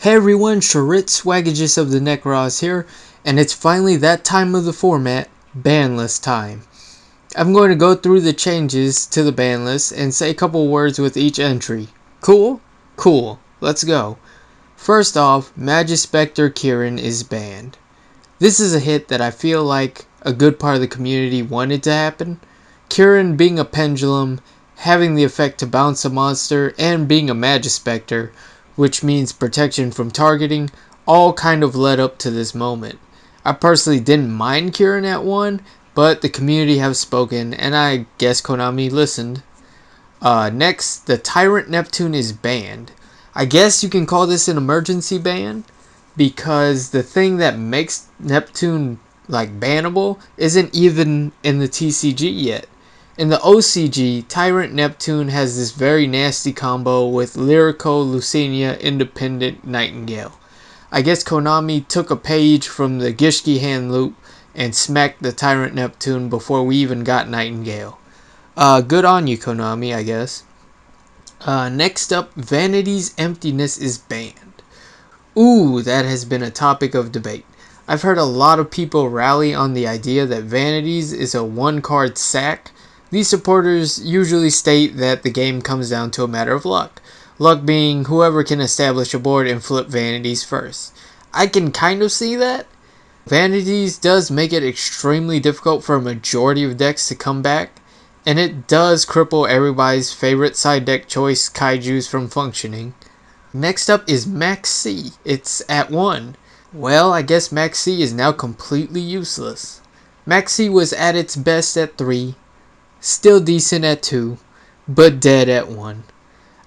Hey everyone, Charit Swaggagus of the Necros here, and it's finally that time of the format, Banlist time. I'm going to go through the changes to the ban list and say a couple words with each entry. Cool? Cool. Let's go. First off, Magispector Kieran is banned. This is a hit that I feel like a good part of the community wanted to happen. Kieran being a pendulum, having the effect to bounce a monster, and being a Magispector, which means protection from targeting, all kind of led up to this moment. I personally didn't mind Kieran at 1, but the community have spoken, and I guess Konami listened. Next, the Tyrant Neptune is banned. I guess you can call this an emergency ban, because the thing that makes Neptune bannable isn't even in the TCG yet. In the OCG, Tyrant Neptune has this very nasty combo with Lyrico, Lucina, Independent, Nightingale. I guess Konami took a page from the Gishki hand loop and smacked the Tyrant Neptune before we even got Nightingale. Good on you, Konami, I guess. Next up, Vanity's Emptiness is banned. Ooh, that has been a topic of debate. I've heard a lot of people rally on the idea that Vanities is a one-card sack. These supporters usually state that the game comes down to a matter of luck. Luck being whoever can establish a board and flip Vanities first. I can kind of see that. Vanities does make it extremely difficult for a majority of decks to come back, and it does cripple everybody's favorite side deck choice Kaijus from functioning. Next up is Max C. It's at 1. Well, I guess Max C is now completely useless. Max C was at its best at 3. Still decent at 2, but dead at 1.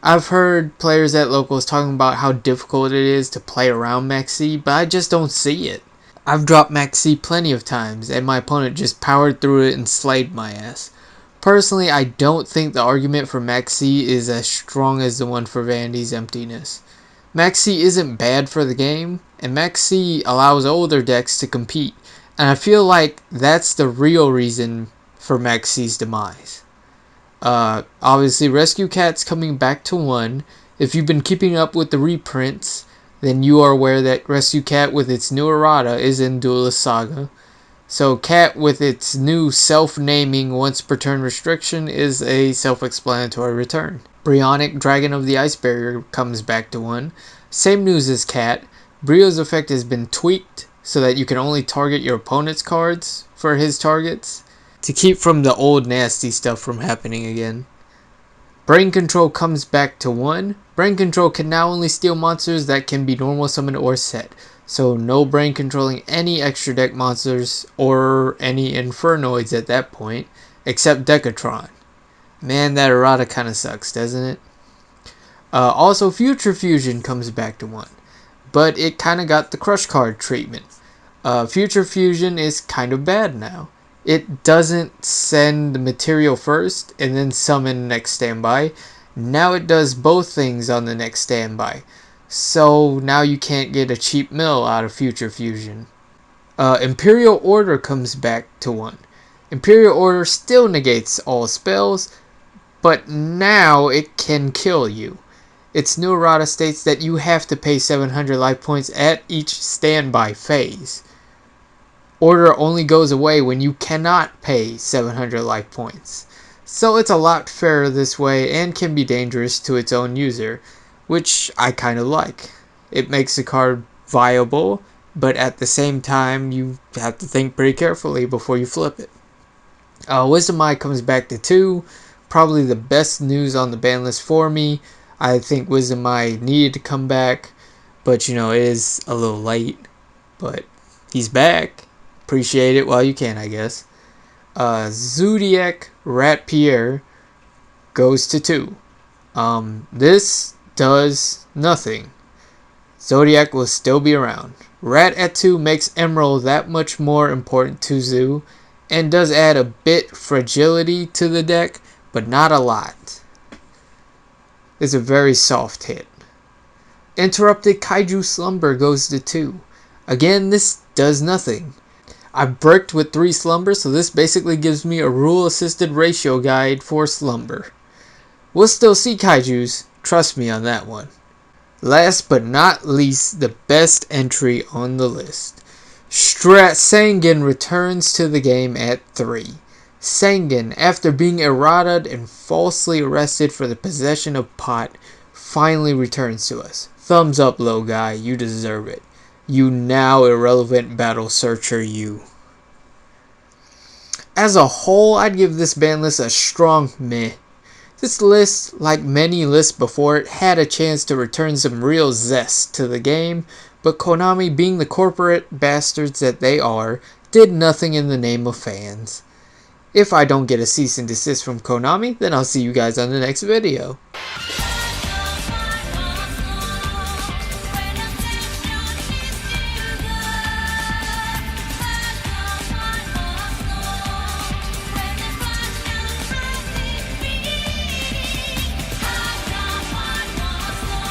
I've heard players at locals talking about how difficult it is to play around Maxi, but I just don't see it. I've dropped Maxi plenty of times, and my opponent just powered through it and slayed my ass. Personally, I don't think the argument for Maxi is as strong as the one for Vanity's Emptiness. Maxi isn't bad for the game, and Maxi allows older decks to compete, and I feel like that's the real reason for Maxi's demise. Obviously, Rescue Cat's coming back to 1. If you've been keeping up with the reprints, then you are aware that Rescue Cat with its new errata is in Duelist Saga. So Cat with its new self-naming once per turn restriction is a self-explanatory return. Brionic Dragon of the Ice Barrier comes back to 1. Same news as Cat. Brio's effect has been tweaked so that you can only target your opponent's cards for his targets, to keep from the old nasty stuff from happening again. Brain Control comes back to 1. Brain Control can now only steal monsters that can be normal summoned or set, so no brain controlling any extra deck monsters or any Infernoids at that point, except Decatron. Man, that errata kinda sucks, doesn't it? Also, Future Fusion comes back to 1, but it kinda got the Crush card treatment. Future Fusion is kind of bad now. It doesn't send the material first and then summon next standby. Now it does both things on the next standby. So now you can't get a cheap mill out of Future Fusion. Imperial Order comes back to 1. Imperial Order still negates all spells, but now it can kill you. Its new errata states that you have to pay 700 life points at each standby phase. Order only goes away when you cannot pay 700 life points. So it's a lot fairer this way and can be dangerous to its own user, which I kind of like. It makes the card viable, but at the same time you have to think pretty carefully before you flip it. Wisdom Eye comes back to 2. Probably the best news on the ban list for me. I think Wisdom Eye needed to come back, but it is a little late. But he's back. Appreciate it while you can, I guess. Zodiac Rat Pierre goes to 2. This does nothing. Zodiac will still be around. Rat at 2 makes Emerald that much more important to Zoo, and does add a bit fragility to the deck, but not a lot. It's a very soft hit. Interrupted Kaiju Slumber goes to 2. Again, this does nothing. I bricked with 3 Slumber, so this basically gives me a rule-assisted ratio guide for Slumber. We'll still see Kaijus, trust me on that one. Last but not least, the best entry on the list. Sangan returns to the game at 3. Sangan, after being errataed and falsely arrested for the possession of pot, finally returns to us. Thumbs up, little guy, you deserve it. You now irrelevant battle searcher, you. As a whole, I'd give this ban list a strong meh. This list, like many lists before it, had a chance to return some real zest to the game, but Konami, being the corporate bastards that they are, did nothing in the name of fans. If I don't get a cease and desist from Konami, then I'll see you guys on the next video.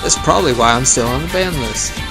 That's probably why I'm still on the ban list.